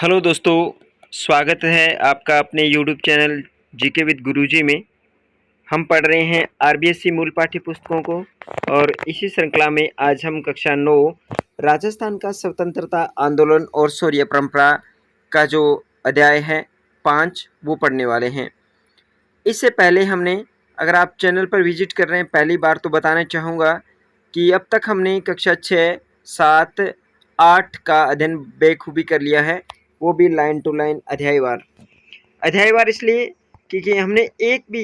Hello दोस्तों, स्वागत है आपका अपने यूट्यूब चैनल जीके विद गुरुजी में। हम पढ़ रहे हैं आरबीएससी मूल पाठ्य पुस्तकों को और इसी श्रृंखला में आज हम कक्षा 9 राजस्थान का स्वतंत्रता आंदोलन और शौर्य परंपरा का जो अध्याय है 5 वो पढ़ने वाले हैं। इससे पहले हमने, अगर आप चैनल पर विजिट कर रहे हैं पहली बार, तो बताना चाहूँगा कि अब तक हमने कक्षा 6, 7, 8 का अध्ययन बेखूबी कर लिया है, वो भी लाइन टू लाइन अध्यायवार इसलिए क्योंकि हमने एक भी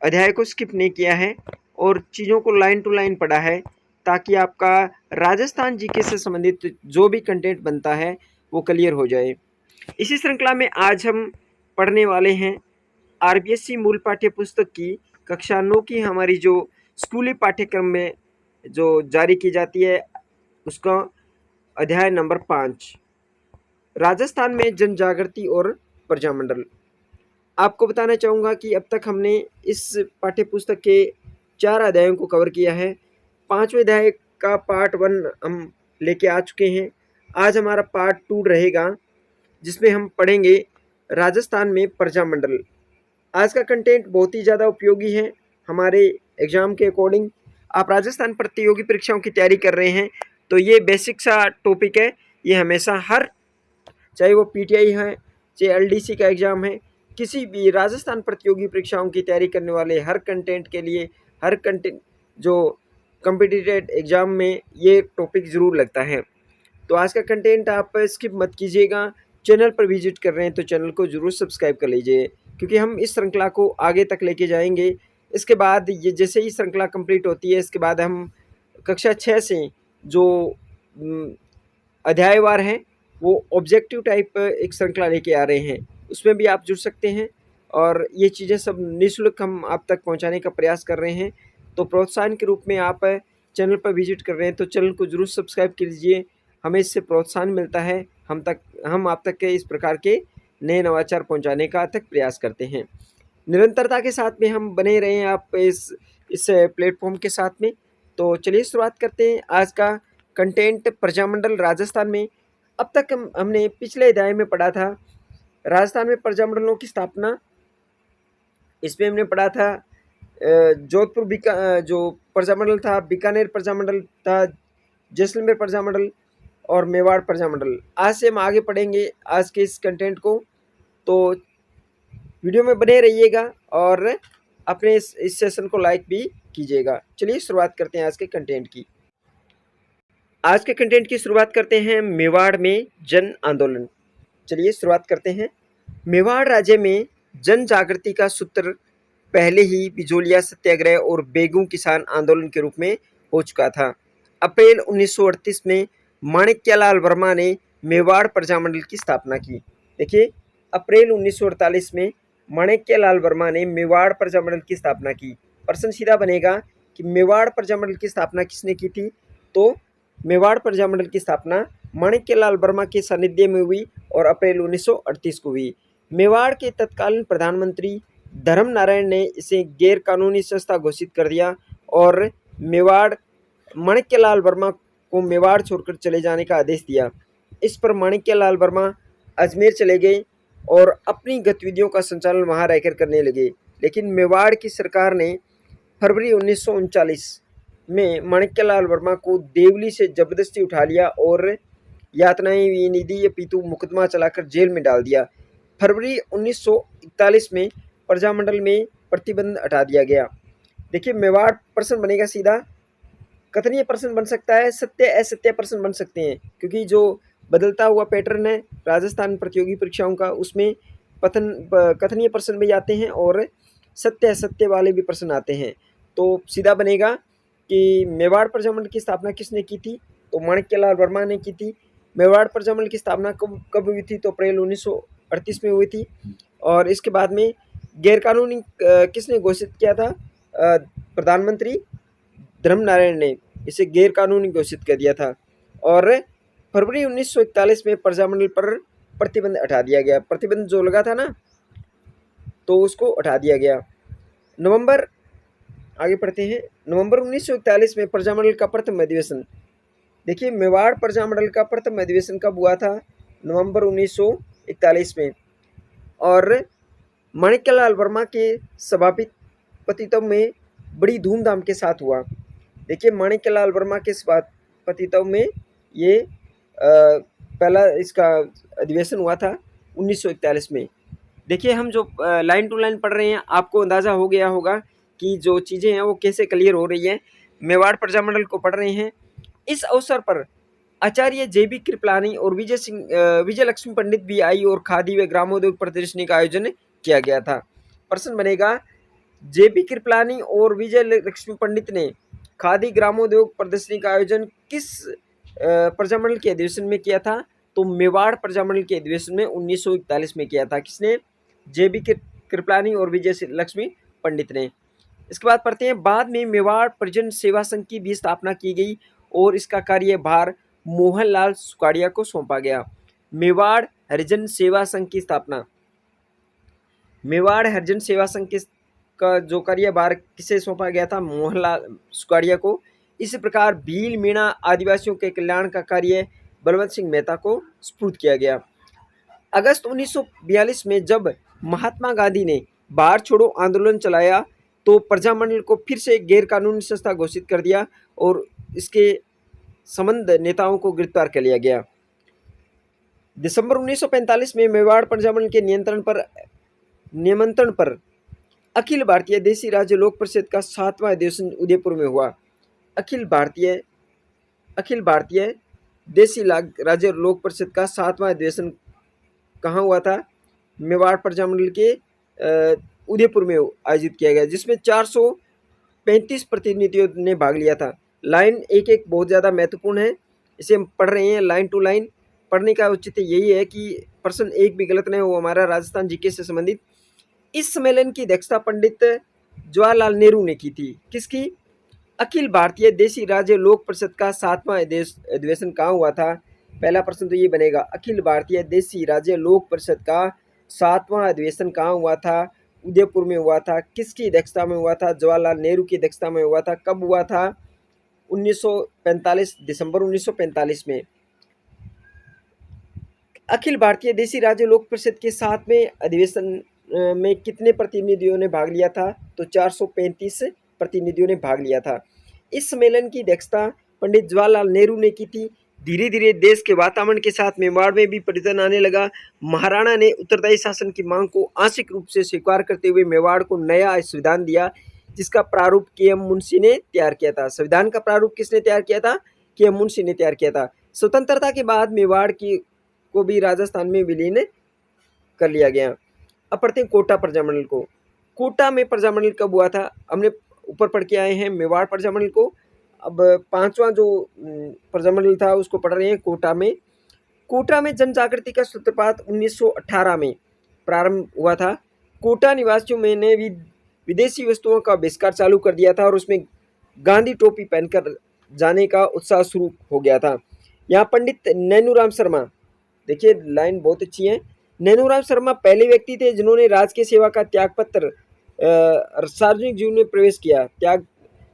अध्याय को स्किप नहीं किया है और चीज़ों को लाइन टू लाइन पढ़ा है, ताकि आपका राजस्थान जीके से संबंधित जो भी कंटेंट बनता है वो क्लियर हो जाए। इसी श्रृंखला में आज हम पढ़ने वाले हैं आरबीएससी मूल पाठ्य पुस्तक की कक्षा 9 की हमारी जो स्कूली पाठ्यक्रम में जो जारी की जाती है उसका अध्याय नंबर 5, राजस्थान में जन जागृति और प्रजामंडल। आपको बताना चाहूँगा कि अब तक हमने इस पाठ्य पुस्तक के 4 अध्यायों को कवर किया है। 5वें अध्याय का पार्ट 1 हम लेके आ चुके हैं। आज हमारा पार्ट 2 रहेगा, जिसमें हम पढ़ेंगे राजस्थान में प्रजामंडल। आज का कंटेंट बहुत ही ज़्यादा उपयोगी है हमारे एग्ज़ाम के अकॉर्डिंग। आप राजस्थान प्रतियोगी परीक्षाओं की तैयारी कर रहे हैं तो ये बेसिक सा टॉपिक है। ये हमेशा हर, चाहे वो पीटीआई है, चाहे एलडीसी का एग्ज़ाम है, किसी भी राजस्थान प्रतियोगी परीक्षाओं की तैयारी करने वाले हर कंटेंट के लिए, हर कंटेंट जो कॉम्पिटिटिव एग्ज़ाम में ये टॉपिक ज़रूर लगता है। तो आज का कंटेंट आप स्किप मत कीजिएगा। चैनल पर विजिट कर रहे हैं तो चैनल को ज़रूर सब्सक्राइब कर लीजिए, क्योंकि हम इस श्रृंखला को आगे तक लेके जाएंगे। इसके बाद ये जैसे ही श्रृंखला कंप्लीट होती है, इसके बाद हम कक्षा 6 से जो अध्यायवार हैं वो ऑब्जेक्टिव टाइप एक श्रृंखला लेके आ रहे हैं, उसमें भी आप जुड़ सकते हैं। और ये चीज़ें सब निःशुल्क हम आप तक पहुंचाने का प्रयास कर रहे हैं। तो प्रोत्साहन के रूप में आप चैनल पर विजिट कर रहे हैं तो चैनल को ज़रूर सब्सक्राइब कीजिए, हमें इससे प्रोत्साहन मिलता है। हम आप तक के इस प्रकार के नए नवाचार पहुंचाने का तक प्रयास करते हैं। निरंतरता के साथ में हम बने रहें आप इस प्लेटफॉर्म के साथ में। तो चलिए शुरुआत करते हैं आज का कंटेंट। प्रजामंडल राजस्थान में। अब तक हमने पिछले अध्याय में पढ़ा था राजस्थान में प्रजामंडलों की स्थापना। इसमें हमने पढ़ा था जोधपुर जो प्रजामंडल था, बीकानेर प्रजामंडल था, जैसलमेर प्रजामंडल और मेवाड़ प्रजामंडल। आज से हम आगे पढ़ेंगे आज के इस कंटेंट को, तो वीडियो में बने रहिएगा और अपने इस सेशन को लाइक भी कीजिएगा। चलिए शुरुआत करते हैं आज के कंटेंट की। आज के कंटेंट की शुरुआत करते हैं मेवाड़ में जन आंदोलन। चलिए शुरुआत करते हैं। मेवाड़ राज्य में जन जागृति का सूत्र पहले ही बिजोलिया सत्याग्रह और बेगू किसान आंदोलन के रूप में हो चुका था। अप्रैल 1938 में माणिक्यलाल वर्मा ने मेवाड़ प्रजामंडल की स्थापना की। देखिए, अप्रैल 1948 में माणिक्यलाल वर्मा ने मेवाड़ प्रजामंडल की स्थापना की। प्रश्न सीधा बनेगा कि मेवाड़ प्रजामंडल की स्थापना किसने की थी? तो मेवाड़ प्रजामंडल की स्थापना माणिक्यलाल वर्मा के सानिध्य में हुई और अप्रैल 1938 को हुई। मेवाड़ के तत्कालीन प्रधानमंत्री धर्म नारायण ने इसे गैर कानूनी संस्था घोषित कर दिया और माणिक्यलाल वर्मा को मेवाड़ छोड़कर चले जाने का आदेश दिया। इस पर माणिक्यलाल वर्मा अजमेर चले गए और अपनी गतिविधियों का संचालन वहां रहकर करने लगे। लेकिन मेवाड़ की सरकार ने फरवरी 1939 में माणिक्यलाल वर्मा को देवली से जबरदस्ती उठा लिया और यातनाएं विनिधि पीतू मुकदमा चलाकर जेल में डाल दिया। फरवरी 1941 में प्रजामंडल में प्रतिबंध हटा दिया गया। देखिए, मेवाड़ प्रश्न बनेगा सीधा, कथनीय प्रश्न बन सकता है, सत्य असत्य प्रश्न बन सकते हैं, क्योंकि जो बदलता हुआ पैटर्न है राजस्थान प्रतियोगी परीक्षाओं का, उसमें कथनीय प्रश्न भी आते हैं और सत्य असत्य वाले भी प्रश्न आते हैं। तो सीधा बनेगा कि मेवाड़ प्रजामंडल की स्थापना किसने की थी? तो माणिक्यलाल वर्मा ने की थी। मेवाड़ प्रजामंडल की स्थापना कब हुई थी? तो अप्रैल 1938 में हुई थी। और इसके बाद में गैरकानूनी किसने घोषित किया था? प्रधानमंत्री धर्म नारायण ने इसे गैरकानूनी घोषित कर दिया था और फरवरी 1941 में प्रजामंडल पर प्रतिबंध हटा दिया गया। प्रतिबंध जो लगा था ना, तो उसको हटा दिया गया। नवंबर, आगे पढ़ते हैं। नवंबर 1941 में प्रजामंडल का प्रथम अधिवेशन। देखिए, मेवाड़ प्रजामंडल का प्रथम अधिवेशन कब हुआ था? नवंबर 1941 में। और माणिक्यलाल वर्मा के सभापतित्व में बड़ी धूमधाम के साथ हुआ। देखिए, माणिक्यलाल वर्मा के सभापतित्व में ये पहला इसका अधिवेशन हुआ था 1941 में। देखिए, हम जो लाइन टू लाइन पढ़ रहे हैं, आपको अंदाज़ा हो गया होगा कि जो चीज़ें हैं वो कैसे क्लियर हो रही हैं। मेवाड़ प्रजामंडल को पढ़ रहे हैं। इस अवसर पर आचार्य जेबी कृपलानी और विजय लक्ष्मी पंडित भी आई और खादी व ग्रामोद्योग प्रदर्शनी का आयोजन किया गया था। प्रश्न बनेगा, जेबी कृपलानी और विजय लक्ष्मी पंडित ने खादी ग्रामोद्योग प्रदर्शनी का आयोजन किस प्रजामंडल के अधिवेशन में किया था? तो मेवाड़ प्रजामंडल के अधिवेशन में 1941 में किया था। किसने? जेबी कृपलानी और विजय लक्ष्मी पंडित ने। इसके बाद पढ़ते हैं, बाद में मेवाड़ परिजन सेवा संघ की भी स्थापना की गई और इसका कार्यभार मोहनलाल सुखाड़िया को सौंपा गया। मेवाड़ हरिजन सेवा संघ की स्थापना, मेवाड़ हरिजन सेवा संघ का जो कार्यभार किसे सौंपा गया था? मोहनलाल सुखाड़िया को। इसी प्रकार भील मीणा आदिवासियों के कल्याण का कार्य बलवंत सिंह मेहता को सुपुर्द किया गया। अगस्त 1942 में जब महात्मा गांधी ने भारत छोड़ो आंदोलन चलाया तो प्रजामंडल को फिर से गैर कानूनी संस्था घोषित कर दिया और इसके संबंध नेताओं को गिरफ्तार कर लिया गया। दिसंबर 1945 में मेवाड़ प्रजामंडल के निमंत्रण पर अखिल भारतीय देसी राज्य लोक परिषद का 7वां अधिवेशन उदयपुर में हुआ। अखिल भारतीय देसी राज्य लोक परिषद का 7वां अधिवेशन कहाँ हुआ था? मेवाड़ प्रजामंडल के उदयपुर में आयोजित किया गया, जिसमें 435 प्रतिनिधियों ने भाग लिया था। लाइन एक एक बहुत ज़्यादा महत्वपूर्ण है, इसे हम पढ़ रहे हैं लाइन टू लाइन। पढ़ने का औचित्य यही है कि प्रश्न एक भी गलत नहीं हो, हमारा राजस्थान जीके से संबंधित। इस सम्मेलन की अध्यक्षता पंडित जवाहरलाल नेहरू ने की थी। किसकी? अखिल भारतीय देसी राज्य लोक परिषद का 7वां अधिवेशन कहाँ हुआ था? पहला प्रश्न तो ये बनेगा, अखिल भारतीय देसी राज्य लोक परिषद का 7वां अधिवेशन कहाँ हुआ था? उदयपुर में हुआ था। किसकी अध्यक्षता में हुआ था? जवाहरलाल नेहरू की अध्यक्षता में हुआ था। कब हुआ था? 1945, दिसंबर 1945 में। अखिल भारतीय देसी राज्य लोक परिषद के 7वें अधिवेशन में कितने प्रतिनिधियों ने भाग लिया था? तो 435 प्रतिनिधियों ने भाग लिया था। इस सम्मेलन की अध्यक्षता पंडित जवाहरलाल नेहरू ने की थी। धीरे धीरे देश के वातावरण के साथ मेवाड़ में भी परिवर्तन आने लगा। महाराणा ने उत्तरदायी शासन की मांग को आंशिक रूप से स्वीकार करते हुए मेवाड़ को नया संविधान दिया, जिसका प्रारूप के.एम. मुंशी ने तैयार किया था। संविधान का प्रारूप किसने तैयार किया था? के.एम. मुंशी ने तैयार किया था। स्वतंत्रता के बाद मेवाड़ को भी राजस्थान में विलीन कर लिया गया। अब पढ़ते हैं कोटा प्रजामंडल को। कोटा में प्रजामंडल कब हुआ था? हमने ऊपर पढ़ के आए हैं मेवाड़ प्रजामंडल को। अब 5वां जो प्रजामंडल था उसको पढ़ रहे हैं कोटा में। कोटा में जन जागृति का सूत्रपात 1918 में प्रारंभ हुआ था। कोटा निवासियों में ने विदेशी वस्तुओं का बहिष्कार चालू कर दिया था और उसमें गांधी टोपी पहनकर जाने का उत्साह शुरू हो गया था। यहाँ पंडित नैनूराम शर्मा, देखिए लाइन बहुत अच्छी है। नैनूराम शर्मा पहले व्यक्ति थे जिन्होंने राजकीय सेवा का त्यागपत्र सार्वजनिक जीवन में प्रवेश किया।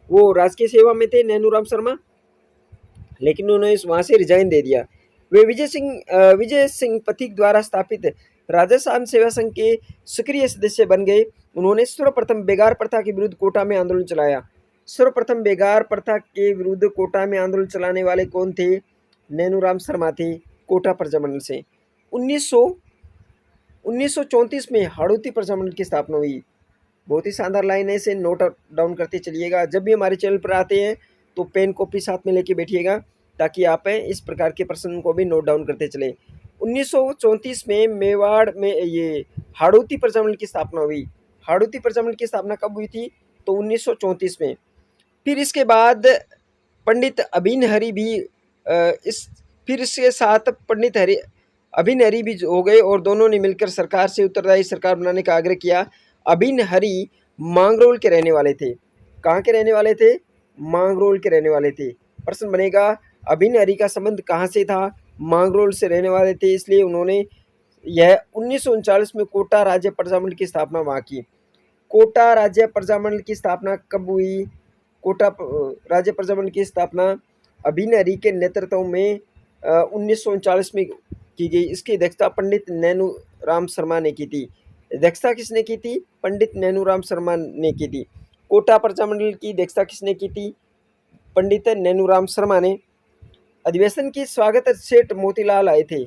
वो राजकीय सेवा में थे नैनूराम शर्मा, लेकिन उन्होंने वहां से रिजाइन दे दिया। वे विजय सिंह पथिक द्वारा स्थापित राजस्थान सेवा संघ के सक्रिय सदस्य बन गए। उन्होंने सर्वप्रथम बेगार प्रथा के विरुद्ध कोटा में आंदोलन चलाया। सर्वप्रथम बेगार प्रथा के विरुद्ध कोटा में आंदोलन चलाने वाले कौन थे? नैनूराम शर्मा थे, कोटा प्रजामंडल से। 1934 में हाड़ौती प्रजामंडल की स्थापना हुई। बहुत ही शानदार लाइन है, इसे नोट डाउन करते चलिएगा। जब भी हमारे चैनल पर आते हैं तो पेन कॉपी साथ में लेके बैठिएगा ताकि आप इस प्रकार के प्रश्न को भी नोट डाउन करते चले। 1934 में मेवाड़ में ये हाड़ौती प्रजामंडल की स्थापना हुई। हाड़ौती प्रजामंडल की स्थापना कब हुई थी? तो 1934 में। फिर इसके बाद पंडित अभिन हरि भी फिर इसके साथ पंडित अभिन हरि भी हो गए और दोनों ने मिलकर सरकार से उत्तरदायी सरकार बनाने का आग्रह किया। अभिन हरि मांगरोल के रहने वाले थे। कहाँ के रहने वाले थे? मांगरोल के रहने वाले थे। प्रश्न बनेगा, अभिन हरि का संबंध कहाँ से था? मांगरोल से रहने वाले थे, इसलिए उन्होंने यह 1939 में कोटा राज्य प्रजामंडल की स्थापना वहाँ की। कोटा राज्य प्रजामंडल की स्थापना कब हुई? कोटा राज्य प्रजामंडल की स्थापना अभिन हरि के नेतृत्व में 1939 में की गई। इसकी अध्यक्षता पंडित नैनूराम शर्मा ने की थी। अध्यक्षता किसने की थी? पंडित नैनूराम शर्मा ने की थी। कोटा प्रजामंडल की अध्यक्षता किसने की थी? पंडित नैनूराम शर्मा ने। अधिवेशन की स्वागत सेठ मोतीलाल आए थे।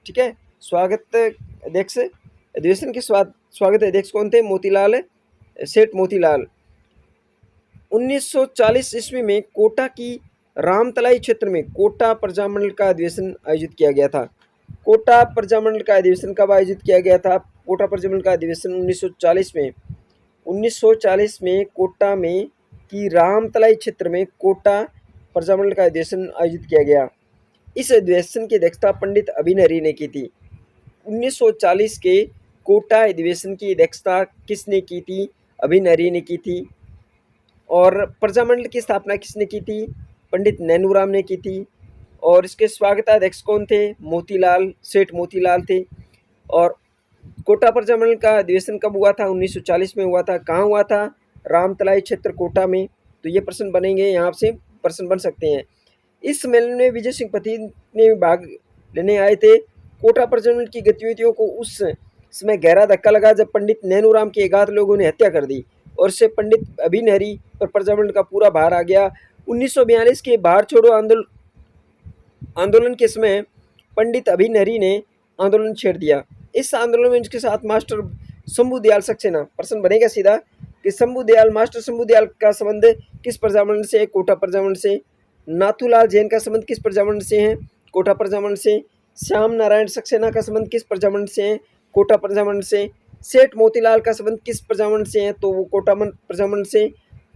ठीक है, स्वागत अध्यक्ष, अधिवेशन के स्वागत अध्यक्ष कौन थे? मोतीलाल, सेठ मोतीलाल। 1940 ईस्वी में कोटा की रामतलाई क्षेत्र में कोटा प्रजामंडल का अधिवेशन आयोजित किया गया था। कोटा प्रजामंडल का अधिवेशन कब आयोजित किया गया था? कोटा प्रजामंडल का अधिवेशन 1940 में। 1940 में कोटा में की रामतलाई क्षेत्र में कोटा प्रजामंडल का अधिवेशन आयोजित किया गया। इस अधिवेशन की अध्यक्षता पंडित अभिनरी ने की थी। 1940 के कोटा अधिवेशन की अध्यक्षता किसने की थी? अभिनरी ने की थी। और प्रजामंडल की स्थापना किसने की थी? पंडित नैनूराम ने की थी। और इसके स्वागताध्यक्ष कौन थे? मोतीलाल, सेठ मोतीलाल थे। और कोटा प्रजामंडल का अधिवेशन कब हुआ था? 1940 में हुआ था। कहाँ हुआ था? रामतलाई क्षेत्र कोटा में। तो ये प्रश्न बनेंगे, यहाँ से प्रश्न बन सकते हैं। इस सम्मेलन में विजय सिंह पति ने भाग लेने आए थे। कोटा प्रजामंडल की गतिविधियों को उस समय गहरा धक्का लगा जब पंडित नैनूराम के अज्ञात लोगों ने हत्या कर दी और इससे पंडित अभिनरी पर प्रजामंडल का पूरा भार आ गया। 1942 के भारत छोड़ो आंदोलन के समय पंडित अभिनरी ने आंदोलन छेड़ दिया। इस आंदोलन में उनके साथ मास्टर शंभू दयाल सक्सेना। प्रश्न बनेगा सीधा कि मास्टर शंभू दयाल का संबंध किस प्रजामंडल से है? कोटा प्रजामंडल से। नाथूलाल जैन का संबंध किस प्रजामंडल से है? कोटा प्रजामंडल से। श्याम नारायण सक्सेना का संबंध किस प्रजामंडल से है? कोटा प्रजामंडल से। सेठ मोतीलाल का संबंध किस प्रजामंडल से है? तो वो कोटा प्रजामंडल से।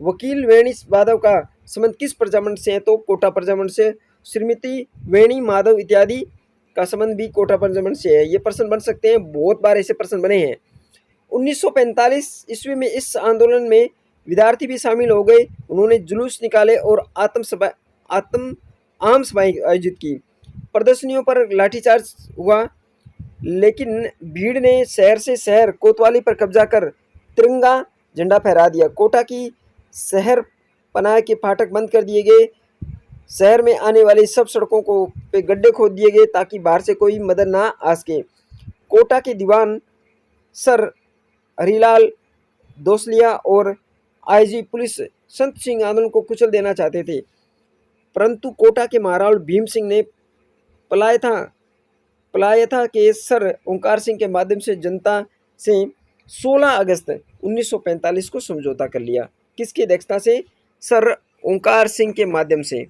वकील वेणी माधव का संबंध किस प्रजामंडल से है? तो कोटा प्रजामंडल से। श्रीमती वेणी माधव इत्यादि का संबंध भी कोटा प्रजामंडल से है। ये प्रश्न बन सकते हैं, बहुत बार ऐसे प्रश्न बने हैं। 1945 ईस्वी में इस आंदोलन में विद्यार्थी भी शामिल हो गए। उन्होंने जुलूस निकाले और आम सभाएं आयोजित की। प्रदर्शनियों पर लाठीचार्ज हुआ, लेकिन भीड़ ने शहर से शहर कोतवाली पर कब्जा कर तिरंगा झंडा फहरा दिया। कोटा की शहर पनाह के फाटक बंद कर दिए गए। शहर में आने वाली सब सड़कों को पे गड्ढे खोद दिए गए ताकि बाहर से कोई मदद ना आ सके। कोटा के दीवान सर हरिलाल दोसलिया और आईजी पुलिस संत सिंह आंदोलन को कुचल देना चाहते थे, परंतु कोटा के महाराज भीम सिंह ने पलायथा के सर ओंकार सिंह के माध्यम से जनता से 16 अगस्त 1945 को समझौता कर लिया। किसकी अध्यक्षता से? सर ओंकार सिंह के माध्यम से।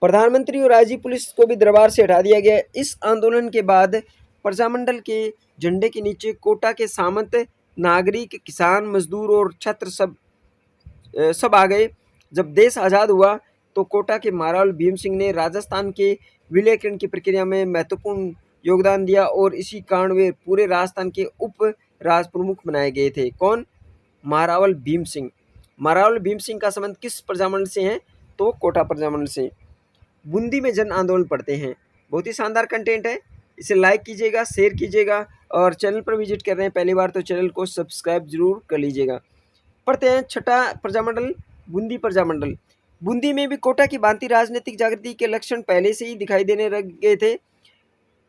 प्रधानमंत्री और आईजी पुलिस को भी दरबार से हटा दिया गया। इस आंदोलन के बाद प्रजामंडल के झंडे के नीचे कोटा के सामंत, नागरिक, किसान, मजदूर और छात्र सब आ गए। जब देश आज़ाद हुआ तो कोटा के महाराज भीम सिंह ने राजस्थान के विलयीकरण की प्रक्रिया में महत्वपूर्ण योगदान दिया और इसी कारण वे पूरे राजस्थान के उप राज प्रमुख बनाए गए थे। कौन? महारावल भीम सिंह। महारावल भीम सिंह का संबंध किस प्रजामंडल से है? तो कोटा प्रजामंडल से। बूंदी में जन आंदोलन पढ़ते हैं। बहुत ही शानदार कंटेंट है, इसे लाइक कीजिएगा, शेयर कीजिएगा और चैनल पर विजिट कर रहे हैं पहली बार तो चैनल को सब्सक्राइब जरूर कर लीजिएगा। पढ़ते हैं छठा प्रजामंडल, बूंदी प्रजामंडल। बूंदी में भी कोटा की भांति राजनीतिक जागृति के लक्षण पहले से ही दिखाई देने लग गए थे।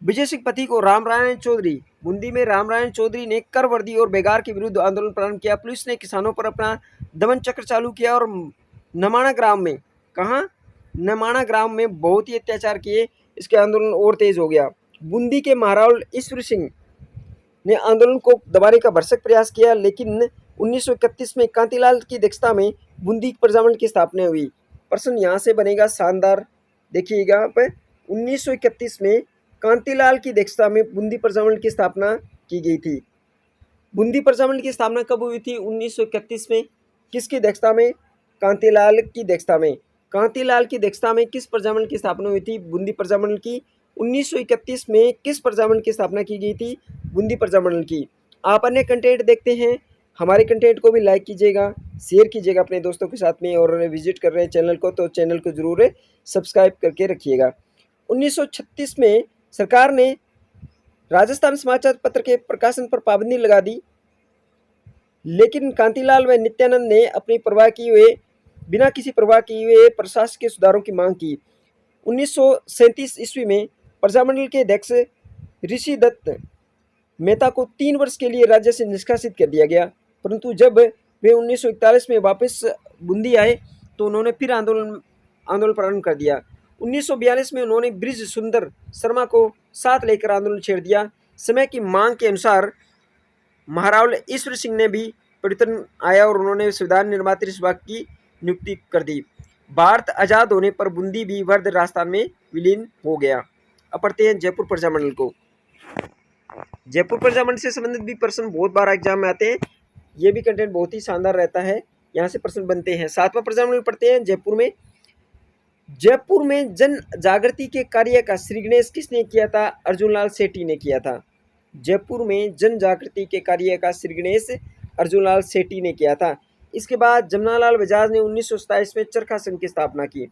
विजय सिंह पति को रामनारायण चौधरी, बूंदी में रामनारायण चौधरी ने कर वर्दी और बेगार के विरुद्ध आंदोलन प्रारंभ किया। पुलिस ने किसानों पर अपना दमन चक्र चालू किया और नमाणा ग्राम में, कहाँ? नमाणा ग्राम में बहुत ही अत्याचार किए। इसके आंदोलन और तेज हो गया। बूंदी के महाराज ईश्वर सिंह ने आंदोलन को दबाने का भरसक प्रयास किया, लेकिन 1931 में कांतिलाल की अध्यक्षता में बूंदी प्रजामंडल की स्थापना हुई। प्रश्न यहाँ से बनेगा शानदार, देखिएगा आप। 1931 में कांतिलाल की अध्यक्षता में बूंदी प्रजामंडल की स्थापना की गई थी। बूंदी प्रजामंडल की स्थापना कब हुई थी? 1931 में। किसकी अध्यक्षता में? कांतिलाल की अध्यक्षता में। कांतिलाल की अध्यक्षता में किस प्रजामंडल की स्थापना हुई थी? बूंदी प्रजामंडल की। 1931 में किस प्रजामंडल की स्थापना की गई थी? बूंदी प्रजामंडल की। आप अन्य कंटेंट देखते हैं, हमारे कंटेंट को भी लाइक कीजिएगा, शेयर कीजिएगा अपने दोस्तों के साथ में, और विजिट कर रहे हैं चैनल को तो चैनल को जरूर सब्सक्राइब करके रखिएगा। 1936 में सरकार ने राजस्थान समाचार पत्र के प्रकाशन पर पाबंदी लगा दी, लेकिन कांतिलाल व नित्यानंद ने बिना किसी परवाह किए हुए प्रशासकीय सुधारों की मांग की। 1937 ईस्वी में प्रजामंडल के अध्यक्ष ऋषि दत्त मेहता को 3 वर्ष के लिए राज्य से निष्कासित कर दिया गया, परंतु जब वे 1941 में वापस बूंदी आए तो उन्होंने फिर आंदोलन प्रारंभ कर दिया। 1942 में उन्होंने ब्रिज सुंदर शर्मा को साथ लेकर आंदोलन छेड़ दिया। समय की मांग के अनुसार महारावल ईश्वर सिंह ने भी परिवर्तन आया और उन्होंने संविधान निर्मात्री विभाग की नियुक्ति कर दी। भारत आज़ाद होने पर बूंदी भी वर्ध राजस्थान में विलीन हो गया। अब पढ़ते हैं जयपुर प्रजामंडल को। जयपुर प्रजामंडल से संबंधित भी प्रश्न बहुत बार एग्जाम में आते हैं। ये भी कंटेंट बहुत ही शानदार रहता है, यहाँ से प्रश्न बनते हैं। 7वां प्रजामंडल पढ़ते हैं। जयपुर में जन जागृति के कार्य का श्री गणेश किसने किया था? अर्जुनलाल सेठी ने किया था। जयपुर में जन जागृति के कार्य का श्री गणेश अर्जुनलाल सेठी ने किया था। इसके बाद जमनालाल बजाज ने 1927 में चरखा संघ की स्थापना की।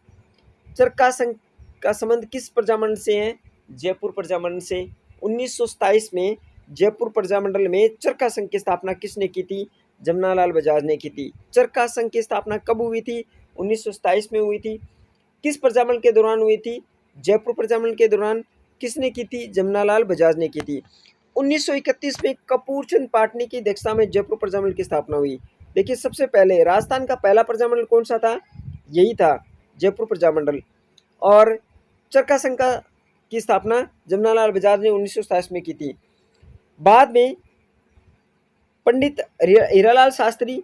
चरखा संघ का संबंध किस प्रजामंडल से है? जयपुर प्रजामंडल से। 1927 में जयपुर प्रजामंडल में चरखा संघ की स्थापना किसने की थी? जमनालाल बजाज ने की थी। चरखा संघ की स्थापना कब हुई थी? 1927 में हुई थी। किस प्रजामंडल के दौरान हुई थी? जयपुर प्रजामंडल के दौरान। किसने की थी? जमनालाल बजाज ने की थी। 1931 में कपूरचंद पाटनी की अध्यक्षता में जयपुर प्रजामंडल की स्थापना हुई। देखिए, सबसे पहले राजस्थान का पहला प्रजामंडल कौन सा था? यही था, जयपुर प्रजामंडल। और चरखा संघ की स्थापना जमनालाल बजाज ने 1927 में की थी। बाद में पंडित हीरालाल शास्त्री,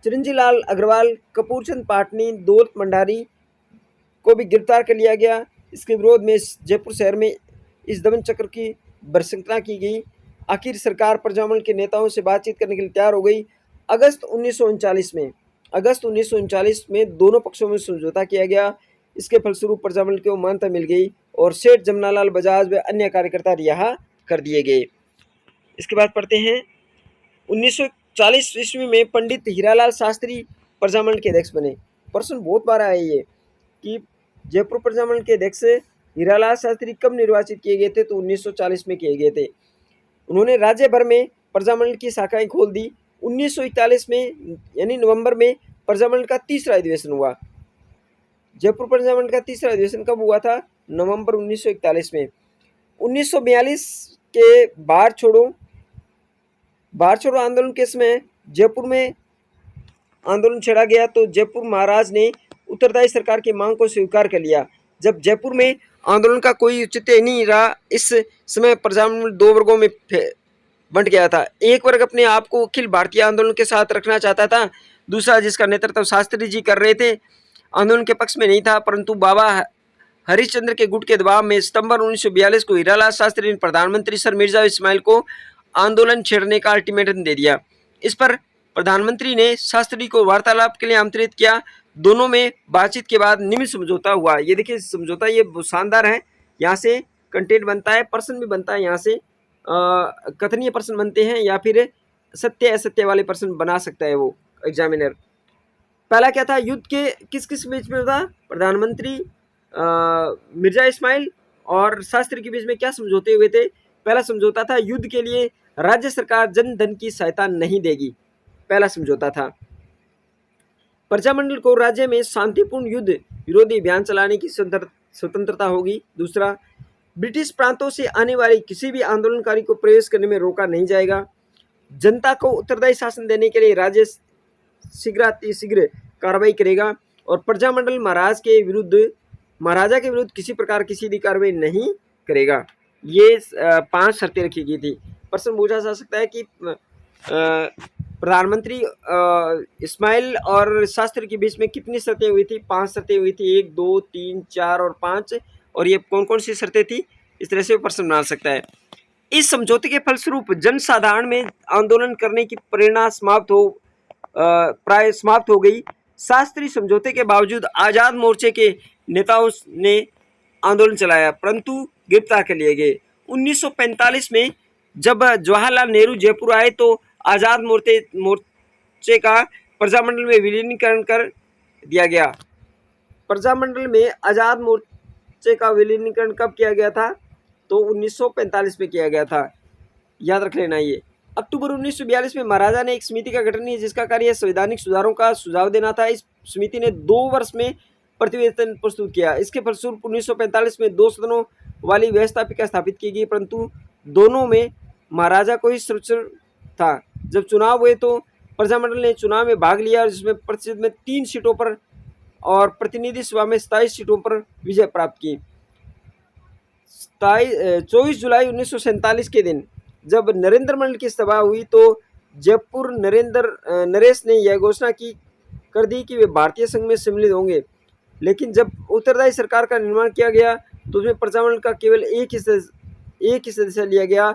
चिरंजीव लाल अग्रवाल, कपूरचंद पाटनी, दौलत मंडारी को भी गिरफ्तार कर लिया गया। इसके विरोध में जयपुर शहर में इस दमन चक्र की भर्त्सना की गई। आखिर सरकार प्रजामंडल के नेताओं से बातचीत करने के लिए तैयार हो गई। अगस्त 1939 में दोनों पक्षों में समझौता किया गया। इसके फलस्वरूप प्रजामंडल को मान्यता मिल गई और सेठ जमनालाल बजाज व अन्य कार्यकर्ता रिहा कर दिए गए। इसके बाद पढ़ते हैं 1940 ईस्वी में पंडित हीरालाल शास्त्री प्रजामंडल के अध्यक्ष बने। प्रश्न बहुत बार आया ये कि जयपुर प्रजामंडल के अध्यक्ष हीरालाल शास्त्री कब निर्वाचित किए गए थे? तो 1940 में किए गए थे। उन्होंने राज्य भर में प्रजामंडल की शाखाएं खोल दी। 1941 में यानी नवंबर में प्रजामंडल का तीसरा अधिवेशन हुआ। जयपुर प्रजामंडल का तीसरा अधिवेशन कब हुआ था? नवंबर 1941 में। 1942 के बाढ़ छोड़ो आंदोलन के समय जयपुर में आंदोलन छेड़ा गया तो जयपुर महाराज ने उत्तरदायी सरकार की मांग को स्वीकार कर लिया। जब जयपुर में आंदोलन का कोई औचित्य नहीं रहा, इस समय प्रजामंडल दो वर्गों में बंट गया था। एक वर्ग अपने आप को अखिल भारतीय आंदोलन के साथ रखना चाहता था, दूसरा जिसका नेतृत्व शास्त्री जी कर रहे थे आंदोलन के पक्ष में नहीं था, परंतु बाबा हरिश्चंद्र के गुट के दबाव में सितंबर 1942 को हीरालाल शास्त्री ने प्रधानमंत्री सर मिर्जा इस्माइल को आंदोलन छेड़ने का अल्टीमेटम दे दिया। इस पर प्रधानमंत्री ने शास्त्री को वार्तालाप के लिए आमंत्रित किया। दोनों में बातचीत के बाद निम्न समझौता हुआ। ये देखिए समझौता, ये शानदार है। यहाँ से कंटेंट बनता है, प्रश्न भी बनता है। यहाँ से कथनीय प्रश्न बनते हैं या फिर सत्य असत्य वाले प्रश्न बना सकता है वो एग्जामिनर। पहला क्या था? युद्ध के किस किस बीच में था? प्रधानमंत्री मिर्जा इस्माइल और शास्त्री के बीच में क्या समझौते हुए थे? पहला समझौता था युद्ध के लिए राज्य सरकार जन धन की सहायता नहीं देगी, पहला समझौता था। प्रजामंडल को राज्य में शांतिपूर्ण युद्ध विरोधी अभियान चलाने की स्वतंत्रता होगी। दूसरा, ब्रिटिश प्रांतों से आने वाले किसी भी आंदोलनकारी को प्रवेश करने में रोका नहीं जाएगा। जनता को उत्तरदायी शासन देने के लिए राज्य शीघ्र कार्रवाई करेगा और प्रजामंडल महाराजा के विरुद्ध किसी प्रकार की सीधी कार्रवाई नहीं करेगा। ये 5 शर्तें रखी गई थी। प्रश्न पूछा जा सकता है कि प्रधानमंत्री इस्माइल और शास्त्री के बीच में कितनी शर्तें हुई थी? 5 शर्तें हुई थी, 1, 2, 3, 4 और 5। और ये कौन कौन सी शर्तें थी? इस तरह से प्रश्न बना सकता है। इस समझौते के फलस्वरूप जनसाधारण में आंदोलन करने की प्रेरणा प्राय समाप्त हो गई। शास्त्री समझौते के बावजूद आज़ाद मोर्चे के नेताओं ने आंदोलन चलाया, परंतु गिरफ्तार कर लिए गए। 1945 में जब जवाहरलाल नेहरू जयपुर आए तो आज़ाद मोर्चे का प्रजामंडल में विलीनीकरण कर दिया गया। प्रजामंडल में आज़ाद मोर्चे का विलीनीकरण कब किया गया था? तो 1945 में किया गया था, याद रख लेना ये। अक्टूबर 1942 में महाराजा ने एक समिति का गठन किया जिसका कार्य संवैधानिक सुधारों का सुझाव देना था। इस समिति ने 2 वर्ष में प्रतिवेदन प्रस्तुत किया। इसके फलस्वरूप 1945 में 2 सदनों वाली व्यवस्थापिका स्थापित की गई, परंतु दोनों में महाराजा को ही सर्वोच्च था। जब चुनाव हुए तो प्रजामंडल ने चुनाव में भाग लिया, जिसमें परिषद में 3 सीटों पर और प्रतिनिधि सभा में 27 सीटों पर विजय प्राप्त की। 24 जुलाई 1947 के दिन जब नरेंद्र मंडल की सभा हुई तो जयपुर नरेश ने यह घोषणा कर दी कि वे भारतीय संघ में सम्मिलित होंगे। लेकिन जब उत्तरदायी सरकार का निर्माण किया गया तो उसमें प्रजामंडल का केवल एक ही सदस्य लिया गया।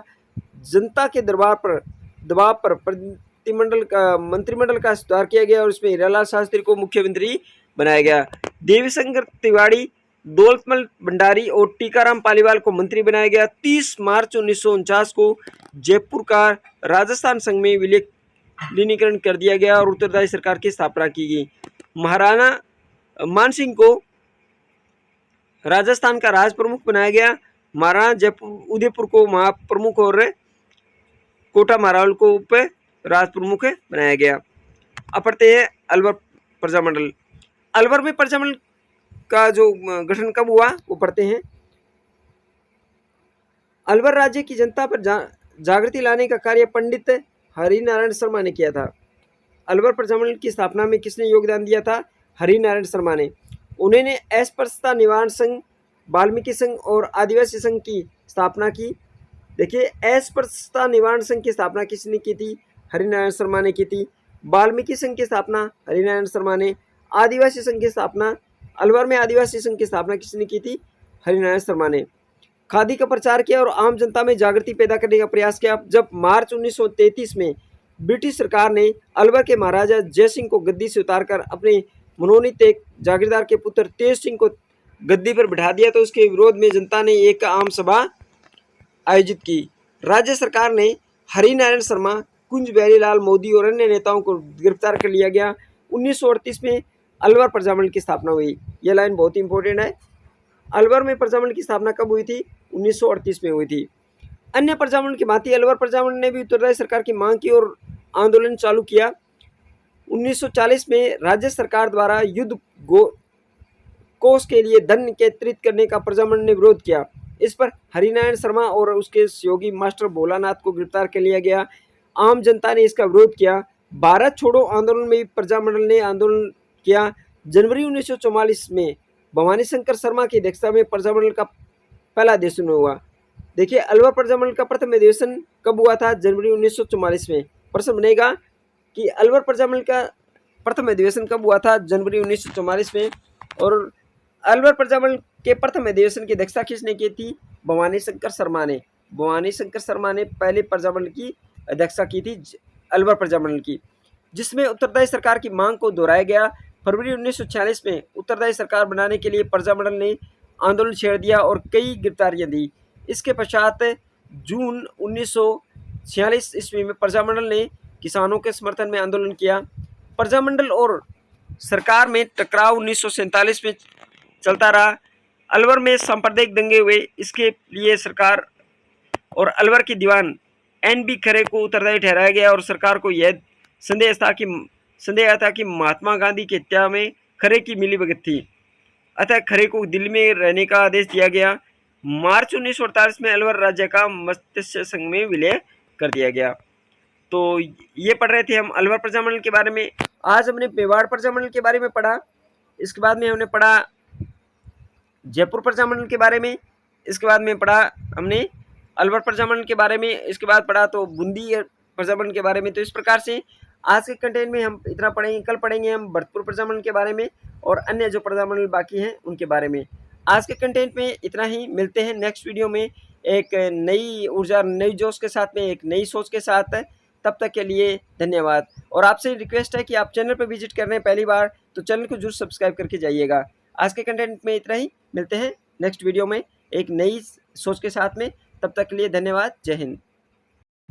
जनता के दबाव पर मंत्रिमंडल का सुधार किया गया और इसमें हीरालाल शास्त्री को मुख्यमंत्री बनाया गया। देवीशंकर तिवारी, दौलतमल भंडारी और टीकाराम पालीवाल को मंत्री बनाया गया। 30 मार्च 1949 को जयपुर का राजस्थान संघ में विलीनीकरण कर दिया गया और उत्तरदायी सरकार की स्थापना की गई। महाराणा मानसिंह को राजस्थान का राज प्रमुख बनाया गया। महाराणा उदयपुर को महाप्रमुख और कोटा महारावल को उप राज प्रमुख बनाया गया। अब पढ़ते हैं अलवर प्रजामंडल। अलवर में प्रजामंडल का जो गठन कब हुआ वो पढ़ते हैं। अलवर राज्य की जनता पर जागृति लाने का कार्य पंडित हरिनारायण शर्मा ने किया था। अलवर प्रजामंडल की स्थापना में किसने योगदान दिया था? हरिनारायण शर्मा ने। उन्होंने अस्पृश्यता निवारण संघ, वाल्मीकि संघ और आदिवासी संघ की स्थापना की। देखिए, अस्पृश्यता निवारण संघ की स्थापना किसने की थी? हरिनारायण शर्मा ने की थी। वाल्मीकि संघ की स्थापना हरिनारायण शर्मा ने। आदिवासी संघ की स्थापना, अलवर में आदिवासी संघ की स्थापना किसने की थी? हरिनारायण शर्मा ने। खादी का प्रचार किया और आम जनता में जागृति पैदा करने का प्रयास किया। जब मार्च 1933 में ब्रिटिश सरकार ने अलवर के महाराजा जय सिंह को गद्दी से उतारकर अपने मनोनीत एक जागीरदार के पुत्र तेज सिंह को गद्दी पर बिठा दिया तो उसके विरोध में जनता ने एक आम सभा आयोजित की। राज्य सरकार ने हरिनारायण शर्मा, कुंज बिहारी लाल मोदी और अन्य नेताओं को गिरफ्तार कर लिया गया। 1938 में अलवर प्रजामंडल की स्थापना हुई। यह लाइन बहुत ही इंपॉर्टेंट है। अलवर में प्रजामंडल की स्थापना कब हुई थी? 1938 में हुई थी। अन्य प्रजामंडल की भांति अलवर प्रजामंडल ने भी उत्तरदायी सरकार की मांग की और आंदोलन चालू किया। 1940 में राज्य सरकार द्वारा युद्ध कोष के लिए धन एकत्रित करने का प्रजामंडल ने विरोध किया। इस पर हरिनारायण शर्मा और उसके सहयोगी मास्टर भोलानाथ को गिरफ्तार कर लिया गया। आम जनता ने इसका विरोध किया। भारत छोड़ो आंदोलन में प्रजामंडल ने आंदोलन किया। जनवरी 1944 में भवानी शंकर शर्मा की अध्यक्षता में प्रजामंडल का पहला अधिवेशन हुआ। देखिए, अलवर प्रजामंडल का प्रथम अधिवेशन कब हुआ था? जनवरी 1944 में। प्रश्न बनेगा कि अलवर प्रजामंडल का प्रथम अधिवेशन कब हुआ था? जनवरी 1944 में। और अलवर प्रजामंडल के प्रथम अधिवेशन की अध्यक्षता किसने की थी? भवानी शंकर शर्मा ने। भवानी शंकर शर्मा ने पहले प्रजामंडल की अध्यक्षता की थी अलवर प्रजामंडल की, जिसमें उत्तरदायी सरकार की मांग को दोहराया गया। फरवरी 1946 में उत्तरदायी सरकार बनाने के लिए प्रजामंडल ने आंदोलन छेड़ दिया और कई गिरफ्तारियां दी। इसके पश्चात जून 1946 ईस्वी में प्रजामंडल ने किसानों के समर्थन में आंदोलन किया। प्रजामंडल और सरकार में टकराव 1947 में चलता रहा। अलवर में सांप्रदायिक दंगे हुए। इसके लिए सरकार और अलवर के दीवान NB खरे को उत्तरदायी ठहराया गया और सरकार को यह संदेह था कि महात्मा गांधी की हत्या में खरे की मिलीभगत थी। अतः खरे को दिल्ली में रहने का आदेश दिया गया। मार्च 1948 में अलवर राज्य का मत्स्य संघ में विलय कर दिया गया। तो ये पढ़ रहे थे हम अलवर प्रजामंडल के बारे में। आज हमने मेवाड़ प्रजामंडल के बारे में पढ़ा। इसके बाद में हमने पढ़ा जयपुर प्रजामंडल के बारे में। इसके बाद में पढ़ा हमने अलवर प्रजामंडल के बारे में। इसके बाद पढ़ा तो बूंदी प्रजामंडल के बारे में। तो इस प्रकार से आज के कंटेंट में हम इतना पढ़ेंगे। कल पढ़ेंगे हम भरतपुर प्रजामंडल के बारे में और अन्य जो प्रजामंडल बाकी हैं उनके बारे में। आज के कंटेंट में इतना ही। मिलते हैं नेक्स्ट वीडियो में एक नई ऊर्जा, नई जोश के साथ में, एक नई सोच के साथ। तब तक के लिए धन्यवाद। और आपसे रिक्वेस्ट है कि आप चैनल पर विजिट कर रहे हैं पहली बार तो चैनल को जरूर सब्सक्राइब करके जाइएगा। आज के कंटेंट में इतना ही। मिलते हैं नेक्स्ट वीडियो में एक नई सोच के साथ में। तब तक के लिए धन्यवाद। जय हिंद।